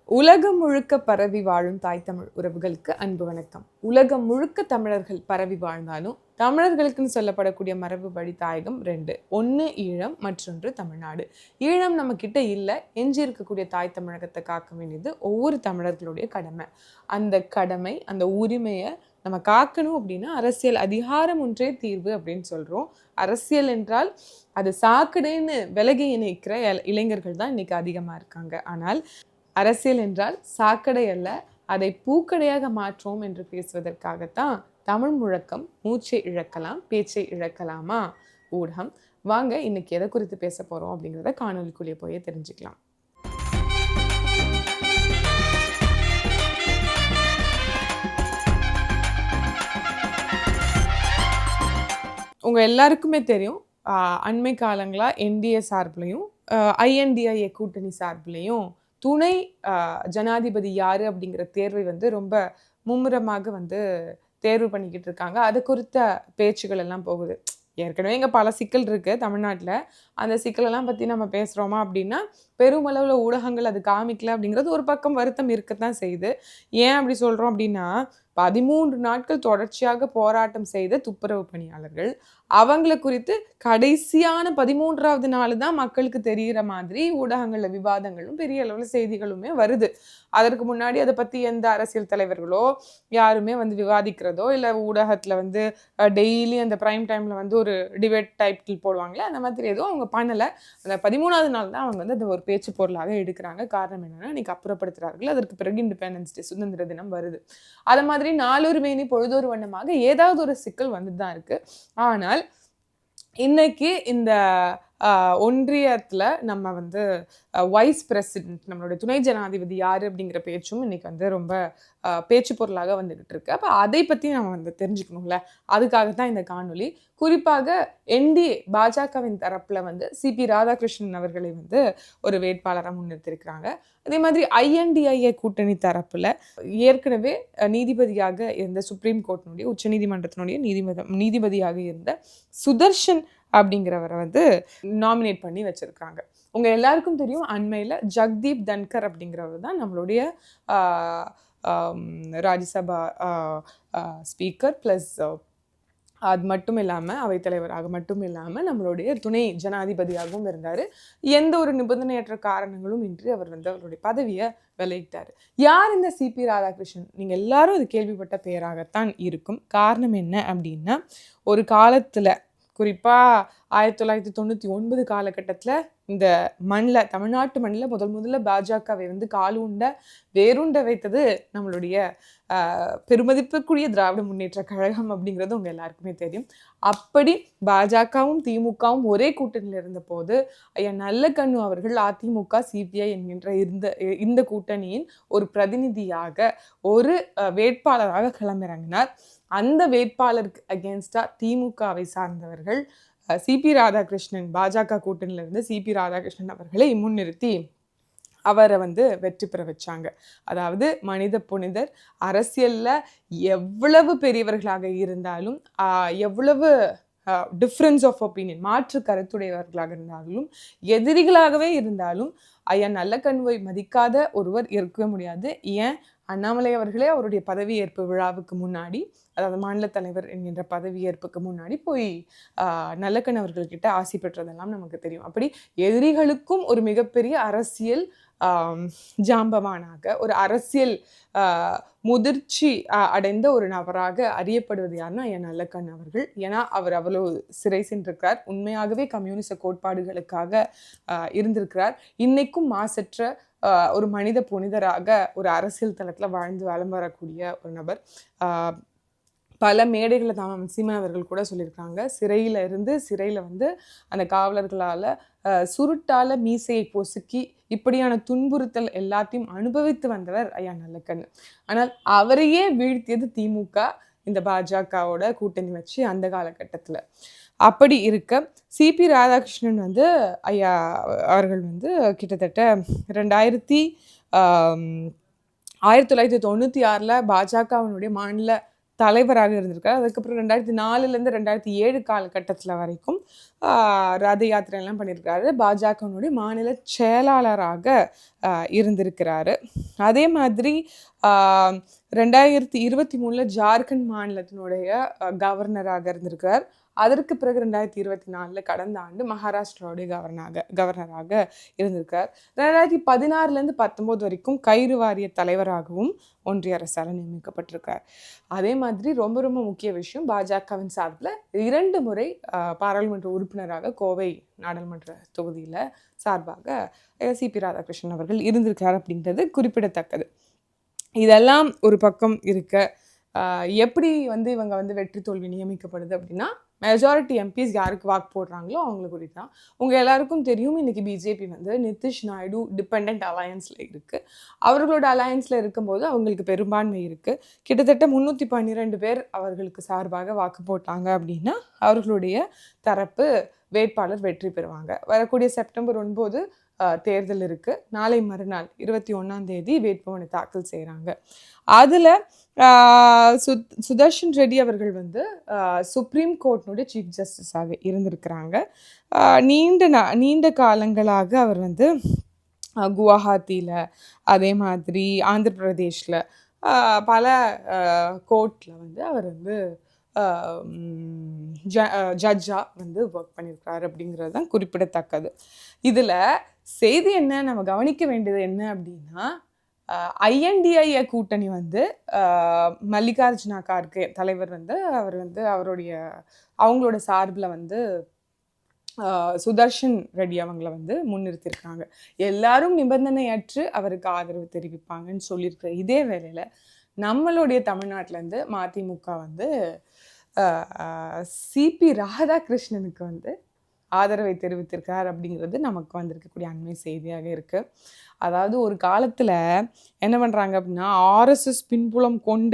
உலகம் முழுக்க பரவி வாழும் தாய் தமிழ் உறவுகளுக்கு அன்பு வணக்கம். உலகம் முழுக்க தமிழர்கள் பரவி வாழ்ந்தாலும் தமிழர்களுக்குன்னு சொல்லப்படக்கூடிய மரபு வழி தாயகம் ரெண்டு. ஒன்று ஈழம், மற்றொன்று தமிழ்நாடு. ஈழம் நம்ம கிட்ட இல்லை, எஞ்சி இருக்கக்கூடிய தாய் தமிழகத்தை காக்க வேண்டியது ஒவ்வொரு தமிழர்களுடைய கடமை. அந்த கடமை, அந்த உரிமையை நம்ம காக்கணும் அப்படின்னா அரசியல் அதிகாரம் ஒன்றே தீர்வு அப்படின்னு சொல்கிறோம். அரசியல் என்றால் அது சாக்கடைன்னு விலகி இணைக்கிற இளைஞர்கள் தான் இன்னைக்கு அதிகமாக இருக்காங்க. ஆனால் அரசியல் என்றால் சாக்கடை அல்ல, அதை பூக்கடையாக மாற்றுவோம் என்று பேசுவதற்காகத்தான் தமிழ் முழக்கம் மூச்சை இழக்கலாம் பேச்சை இழக்கலாமா ஊடகம். வாங்க இன்னைக்கு எதை குறித்து பேச போறோம் அப்படிங்கிறத காணொலிக்குள்ளே போய் தெரிஞ்சுக்கலாம். உங்க எல்லாருக்குமே தெரியும், அண்மை காலங்களா என்டிஏ சார்பிலையும் ஐஎன்டிஐஏ கூட்டணி சார்பிலையும் துணை ஜனாதிபதி யாரு அப்படிங்கிற தேர்வை ரொம்ப மும்முரமாக தேர்வு பண்ணிக்கிட்டு இருக்காங்க. அது குறித்த பேச்சுகள் எல்லாம் போகுது. ஏற்கனவே இங்கே பல சிக்கல் இருக்குது தமிழ்நாட்டில். அந்த சிக்கலெல்லாம் பற்றி நம்ம பேசுகிறோமா அப்படின்னா பெருமளவில் ஊடகங்கள் அது காமிக்கல அப்படிங்கிறது ஒரு பக்கம் வருத்தம் இருக்கத்தான் செய்யுது. ஏன் அப்படி சொல்கிறோம் அப்படின்னா 13 நாட்கள் தொடர்ச்சியாக போராட்டம் செய்த துப்புரவு பணியாளர்கள், அவங்கள குறித்து கடைசியான 13வது நாள் தான் மக்களுக்கு தெரிகிற மாதிரி ஊடகங்களில் விவாதங்களும் பெரிய அளவில் செய்திகளுமே வருது. அதற்கு முன்னாடி அதை பற்றி எந்த அரசியல் தலைவர்களோ யாருமே விவாதிக்கிறதோ இல்லை ஊடகத்தில் டெய்லி அந்த பிரைம் டைமில் ஒரு டிபேட் டைட்டில் போடுவாங்களே, அந்த மாதிரி எதுவும் அவங்க பண்ணலை. அந்த 13வது நாள் தான் அவங்க அந்த ஒரு பேச்சு பொருளாக எடுக்கிறாங்க. காரணம் என்னன்னா இன்னைக்கு அப்புறப்படுத்துகிறார்கள். அதற்கு பிறகு இண்டிபெண்டன்ஸ் டே, சுதந்திர தினம் வருது. அது மாதிரி நாளொரு மேனி பொழுதொரு வண்ணமாக ஏதாவது ஒரு சிக்கல் வந்துட்டு தான் இருக்கு. ஆனால் இன்னைக்கு இந்த ஒன்றியத்தில் நம்ம வைஸ் பிரசிடென்ட், நம்மளுடைய துணை ஜனாதிபதி யார் அப்படிங்கிற பேச்சும் இன்னைக்கு ரொம்ப பேச்சு பொருளாக வந்துகிட்டு இருக்கு. அப்போ அதை பற்றி நம்ம தெரிஞ்சுக்கணும்ல, அதுக்காகத்தான் இந்த காணொலி. குறிப்பாக என்டிஏ பாஜகவின் தரப்பில் சிபி ராதாகிருஷ்ணன் அவர்களை ஒரு வேட்பாளராக முன்னிறுத்திருக்கிறாங்க. அதே மாதிரி ஐஎன்டிஐஏ கூட்டணி தரப்பில் ஏற்கனவே நீதிபதியாக இருந்த சுப்ரீம் கோர்ட்டினுடைய உச்சநீதிமன்றத்தினுடைய நீதிபதியாக இருந்த சுதர்ஷன் அப்படிங்கிறவரை நாமினேட் பண்ணி வச்சிருக்காங்க. உங்க எல்லாருக்கும் தெரியும், அண்மையில் ஜக்தீப் தன்கர் அப்படிங்கிறவர் தான் நம்மளுடைய ராஜ்யசபா ஸ்பீக்கர் ப்ளஸ் அது மட்டும் இல்லாமல் அவைத்தலைவராக மட்டும் இல்லாமல் நம்மளுடைய துணை ஜனாதிபதியாகவும் இருந்தார். எந்த ஒரு நிபந்தனையற்ற காரணங்களும் இன்றி அவர் அவருடைய பதவியை விலகிட்டார். யார் இந்த சிபி ராதாகிருஷ்ணன்? நீங்கள் எல்லாரும் அது கேள்விப்பட்ட பெயராகத்தான் இருக்கும். காரணம் என்ன அப்படின்னா, ஒரு காலத்தில் குறிப்பாக 1999 காலகட்டத்தில் இந்த மண்ணில், தமிழ்நாட்டு மண்ணில் முதல்ல பாஜகவை காலூண்ட வேரூண்ட வைத்தது நம்மளுடைய பெருமதிப்புக்குரிய திராவிட முன்னேற்ற கழகம் அப்படிங்கிறது உங்கள் எல்லாருக்குமே தெரியும். அப்படி பாஜகவும் திமுகவும் ஒரே கூட்டணியில் இருந்த போது ஐயா நல்லக்கண்ணு அவர்கள் அதிமுக சிபிஐ என்கின்ற இந்த கூட்டணியின் ஒரு பிரதிநிதியாக ஒரு வேட்பாளராக களமிறங்கினார். அந்த வேட்பாளருக்கு அகேன்ஸ்டா திமுகவை சார்ந்தவர்கள் சிபி ராதாகிருஷ்ணன், பாஜக கூட்டணியிலிருந்து சிபி ராதாகிருஷ்ணன் அவர்களை முன்னிறுத்தி அவரை வெற்றி பெற வச்சாங்க. அதாவது மனித புனிதர், அரசியல்ல எவ்வளவு பெரியவர்களாக இருந்தாலும், எவ்வளவு டிஃப்ரென்ஸ் ஆஃப் ஒப்பீனியன், மாற்று கருத்துடையவர்களாக இருந்தாலும், எதிரிகளாகவே இருந்தாலும் ஐயா நல்லக்கண்ணுவை மதிக்காத ஒருவர் இருக்கவே முடியாது. ஏன், அண்ணாமலை அவர்களே அவருடைய பதவியேற்பு விழாவுக்கு முன்னாடி, அதாவது மாநில தலைவர் என்கின்ற பதவியேற்புக்கு முன்னாடி போய் நல்லக்கண் அவர்கள்கிட்ட ஆசி பெற்றதெல்லாம் நமக்கு தெரியும். அப்படி எதிரிகளுக்கும் ஒரு மிகப்பெரிய அரசியல் ஜாம்பவானாக, ஒரு அரசியல் முதிர்ச்சி அடைந்த ஒரு நபராக அறியப்படுவது யாருன்னா ஐயா நல்லக்கண் அவர்கள். ஏன்னா அவர் அவ்வளவு சிறை சென்றிருக்கிறார். உண்மையாகவே கம்யூனிச கோட்பாடுகளுக்காக இருந்திருக்கிறார். இன்னைக்கும் மாசற்ற ஒரு மனித புனிதராக ஒரு அரசியல் தளத்தில் வாழ்ந்து வலம் வரக்கூடிய ஒரு நபர். பல மேடைகளை தான் சீமான் அவர்கள் கூட சொல்லியிருக்காங்க. சிறையில் அந்த காவலர்களால் சுருட்டால் மீசையை பொசுக்கி இப்படியான துன்புறுத்தல் எல்லாத்தையும் அனுபவித்து வந்தவர் ஐயா நல்லக்கண்ணு. ஆனால் அவரையே வீழ்த்தியது திமுக, இந்த பாஜகவோட கூட்டணி வச்சு அந்த காலகட்டத்தில். அப்படி இருக்க சிபி ராதாகிருஷ்ணன் ஐயா அவர்கள் கிட்டத்தட்ட 1996 பாஜகவினுடைய மாநில தலைவராக இருந்திருக்கார். அதுக்கப்புறம் 2004லேருந்து 2007 காலகட்டத்தில் வரைக்கும் ரத யாத்திரையெல்லாம் பண்ணியிருக்காரு. பாஜகவினுடைய மாநில செயலாளராக இருந்திருக்கிறாரு. அதே மாதிரி 2023 ஜார்க்கண்ட் மாநிலத்தினுடைய கவர்னராக இருந்திருக்கிறார். அதற்கு பிறகு 2024 கடந்த ஆண்டு மகாராஷ்டிராவுடைய கவர்னராக இருந்திருக்கார். 2016லேருந்து 2019 வரைக்கும் கயிறு வாரிய தலைவராகவும் ஒன்றிய அரசால் நியமிக்கப்பட்டிருக்கார். அதே மாதிரி ரொம்ப ரொம்ப முக்கிய விஷயம், பாஜகவின் சார்பில் 2 முறை பாராளுமன்ற உறுப்பினராக கோவை நாடாளுமன்ற தொகுதியில் சார்பாக சிபி ராதாகிருஷ்ணன் அவர்கள் இருந்திருக்கார் அப்படின்றது குறிப்பிடத்தக்கது. இதெல்லாம் ஒரு பக்கம் இருக்க, எப்படி இவங்க வெற்றி தோல்வி நியமிக்கப்படுது அப்படின்னா, மெஜாரிட்டி எம்பிஸ் யாருக்கு வாக்கு போடுறாங்களோ அவங்களுக்கு குறித்து தான். உங்கள் எல்லாருக்கும் தெரியும், இன்றைக்கி பிஜேபி நிதிஷ் நாயுடு டிபெண்ட் அலையன்ஸில் இருக்குது. அவர்களோட அலையன்ஸில் இருக்கும்போது அவங்களுக்கு பெரும்பான்மை இருக்குது. கிட்டத்தட்ட 312 பேர் அவர்களுக்கு சார்பாக வாக்கு போட்டாங்க அப்படின்னா அவர்களுடைய தரப்பு வேட்பாளர் வெற்றி பெறுவாங்க. வரக்கூடிய செப்டம்பர் 9 தேர்தல் இருக்குது. நாளை மறுநாள் 21ஆம் தேதி வேட்புமனு தாக்கல் செய்கிறாங்க. அதில் சுதர்ஷன் ரெட்டி அவர்கள் சுப்ரீம் கோர்ட்னுடைய சீஃப் ஜஸ்டிஸாக இருந்திருக்கிறாங்க. நீண்ட காலங்களாக அவர் குவஹாத்தியில், அதே மாதிரி ஆந்திர பிரதேஷில் பல கோர்ட்டில் அவர் ஜட்ஜாக ஒர்க் பண்ணியிருக்கிறாரு அப்படிங்கிறது தான் குறிப்பிடத்தக்கது. இதில் செய்தி என்ன, நம்ம கவனிக்க வேண்டியது என்ன அப்படின்னா, ஐஎன்டிஐ கூட்டணி மல்லிகார்ஜுனா கார்கே தலைவர் அவர் அவங்களோட சார்பில் சுதர்ஷன் ரெட்டி அவங்கள முன்னிறுத்தியிருக்காங்க. எல்லாரும் நிபந்தனையற்று அவருக்கு ஆதரவு தெரிவிப்பாங்கன்னு சொல்லியிருக்கிற இதே வேளையில் நம்மளுடைய தமிழ்நாட்டிலேருந்து மதிமுக சிபி ராதாகிருஷ்ணனுக்கு ஆதரவை தெரிவித்திருக்கார் அப்படிங்கிறது நமக்கு வந்திருக்கக்கூடிய அண்மை செய்தியாக இருக்குது. அதாவது ஒரு காலத்தில் என்ன பண்ணுறாங்க அப்படின்னா, ஆர்எஸ்எஸ் பின்புலம் கொண்ட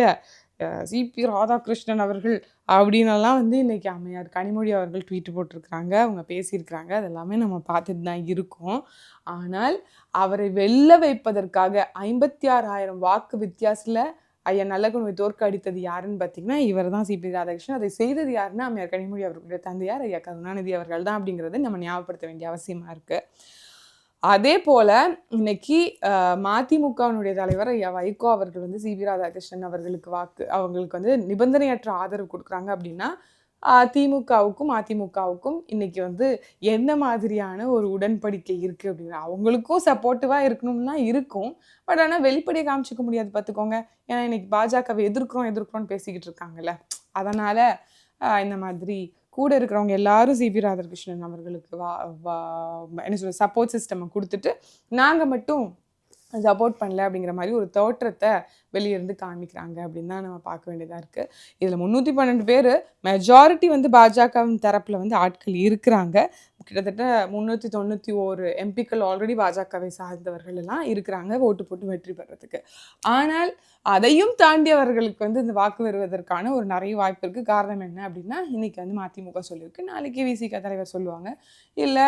சிபி ராதாகிருஷ்ணன் அவர்கள் அப்படின்னலாம் இன்னைக்கு அம்மையார் கனிமொழி அவர்கள் ட்வீட் போட்டிருக்கிறாங்க, அவங்க பேசியிருக்கிறாங்க. அதெல்லாமே நம்ம பார்த்துட்டு தான் இருக்கோம். ஆனால் அவரை வெல்ல வைப்பதற்காக 56,000 வாக்கு வித்தியாசத்தில் ஐயா நல்லகனுவை தோற்க அடித்தது யாருன்னு பார்த்தீங்கன்னா இவர் தான், சிபி ராதாகிருஷ்ணன். அதை செய்தது யாருன்னா அம்மையார் கனிமொழி அவர்களுடைய தந்தையார் ஐயா கருணாநிதி அவர்கள் தான் அப்படிங்கிறத நம்ம ஞாபகப்படுத்த வேண்டிய அவசியமாக இருக்குது. அதே போல் இன்னைக்கு மதிமுகவினுடைய தலைவர் ஐயா வைகோ அவர்கள் சிபி ராதாகிருஷ்ணன் அவங்களுக்கு நிபந்தனையற்ற ஆதரவு கொடுக்குறாங்க அப்படின்னா, திமுகவுக்கும் அதிமுகவுக்கும் இன்னைக்கு என்ன மாதிரியான ஒரு உடன்படிக்கை இருக்குது அப்படின்னா, அவங்களுக்கும் சப்போர்ட்டிவாக இருக்கணும்னா இருக்கும். பட் ஆனால் வெளிப்படையை காமிச்சிக்க முடியாது பார்த்துக்கோங்க. ஏன்னா இன்னைக்கு பாஜகவை எதிர்க்கிறோன்னு பேசிக்கிட்டு இருக்காங்கல்ல. அதனால் இந்த மாதிரி கூட இருக்கிறவங்க எல்லாரும் சிபி ராதாகிருஷ்ணன் அவர்களுக்கு என்ன சொல்ற சப்போர்ட் சிஸ்டம் கொடுத்துட்டு நாங்கள் மட்டும் சப்போர்ட் பண்ணல அப்படிங்கிற மாதிரி ஒரு தோற்றத்தை வெளியிருந்து காமிக்கிறாங்க அப்படின்னு தான் நம்ம பார்க்க வேண்டியதாக இருக்குது. இதில் 312 பேர் மெஜாரிட்டி பாஜகவின் தரப்பில் ஆட்கள் இருக்கிறாங்க. கிட்டத்தட்ட 391 எம்பிக்கள் ஆல்ரெடி பாஜகவை சார்ந்தவர்கள் எல்லாம் இருக்கிறாங்க ஓட்டு போட்டு வெற்றி பெறதுக்கு. ஆனால் அதையும் தாண்டி அவர்களுக்கு இந்த வாக்கு வருவதற்கான ஒரு நிறைய வாய்ப்பு இருக்குது. காரணம் என்ன அப்படின்னா, இன்னைக்கு மதிமுக சொல்லியிருக்கு, நாளைக்கு விசிக தலைவர் சொல்லுவாங்க, இல்லை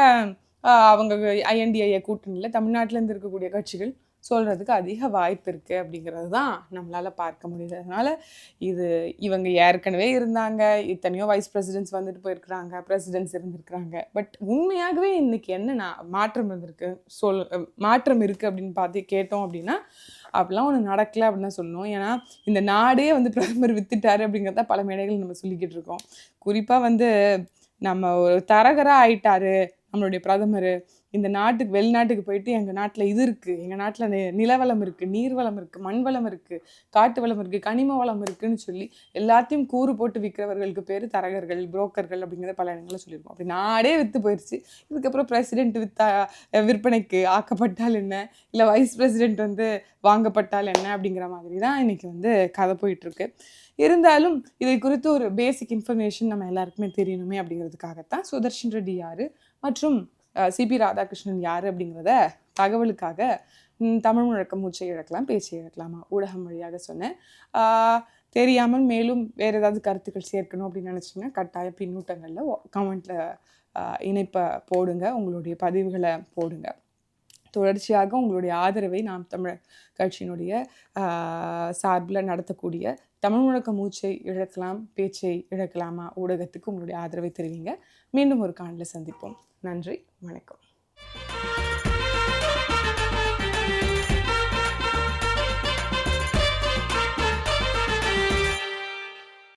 அவங்க ஐஎன்டிஐ கூட்டணியில் தமிழ்நாட்டிலேருந்து இருக்கக்கூடிய கட்சிகள் சொல்கிறதுக்கு அதிக வாய்ப்பு இருக்குது அப்படிங்கிறது தான் நம்மளால் பார்க்க முடியுது. அதனால் இவங்க ஏற்கனவே இருந்தாங்க, இத்தனையோ வைஸ் பிரசிடென்ட்ஸ் போயிருக்கிறாங்க, பிரசிடென்ட்ஸ் இருந்திருக்கிறாங்க. பட் உண்மையாகவே இன்றைக்கி என்ன மாற்றம் இருக்குது அப்படின்னு கேட்டோம் அப்படின்னா, அப்படிலாம் ஒன்று நடக்கலை அப்படின்னு தான் சொல்லணும். ஏன்னா இந்த நாடே பிரதமர் வித்துட்டாரு அப்படிங்கிறத பல மேடைகள் நம்ம சொல்லிக்கிட்டு இருக்கோம். குறிப்பாக நம்ம ஒரு தரகராக ஆயிட்டாரு நம்மளுடைய பிரதமர். இந்த நாட்டுக்கு வெளிநாட்டுக்கு போயிட்டு எங்கள் நாட்டில் இது இருக்குது, எங்கள் நாட்டில் நிலவளம் இருக்குது, நீர்வளம் இருக்குது, மண் வளம் இருக்குது, காட்டு வளம் இருக்குது, கனிம வளம் இருக்குதுன்னு சொல்லி எல்லாத்தையும் கூறு போட்டு விற்கிறவர்களுக்கு பேர் தரகர்கள், புரோக்கர்கள் அப்படிங்கிறத பல இடங்களில் சொல்லியிருக்கோம். அப்படி நாடே விற்று போயிடுச்சு. இதுக்கப்புறம் பிரசிடென்ட் விற்பனைக்கு ஆக்கப்பட்டால் என்ன, இல்லை வைஸ் பிரசிடென்ட் வாங்கப்பட்டால் என்ன அப்படிங்கிற மாதிரி தான் இன்றைக்கி கதை போயிட்டுருக்கு. இருந்தாலும் இதை குறித்து ஒரு பேசிக் இன்ஃபர்மேஷன் நம்ம எல்லாருக்குமே தெரியணுமே அப்படிங்கிறதுக்காகத்தான் சுதர்ஷன் ரெட்டி யார் மற்றும் சிபி ராதாகிருஷ்ணன் யார் அப்படிங்கிறத தகவலுக்காக தமிழ் முழக்கம் மூச்சை இழக்கலாம் பேச்சை இழக்கலாமா ஊடகம் வழியாக சொன்னேன். தெரியாமல் மேலும் வேறு ஏதாவது கருத்துக்கள் சேர்க்கணும் அப்படின்னு நினச்சிங்கன்னா கட்டாய பின்னூட்டங்களில் கமெண்ட்டில் இணைப்பை போடுங்க, உங்களுடைய பதிவுகளை போடுங்க. தொடர்ச்சியாக உங்களுடைய ஆதரவை நாம் தமிழர் கட்சியினுடைய சார்பில் நடத்தக்கூடிய தமிழ் முழக்க மூச்சை இழக்கலாம், பேச்சை இழக்கலாமா ஊடகத்துக்கு உங்களுடைய ஆதரவை தெரிவிங்க. மீண்டும் ஒரு காணொளியில் சந்திப்போம். நன்றி, வணக்கம்.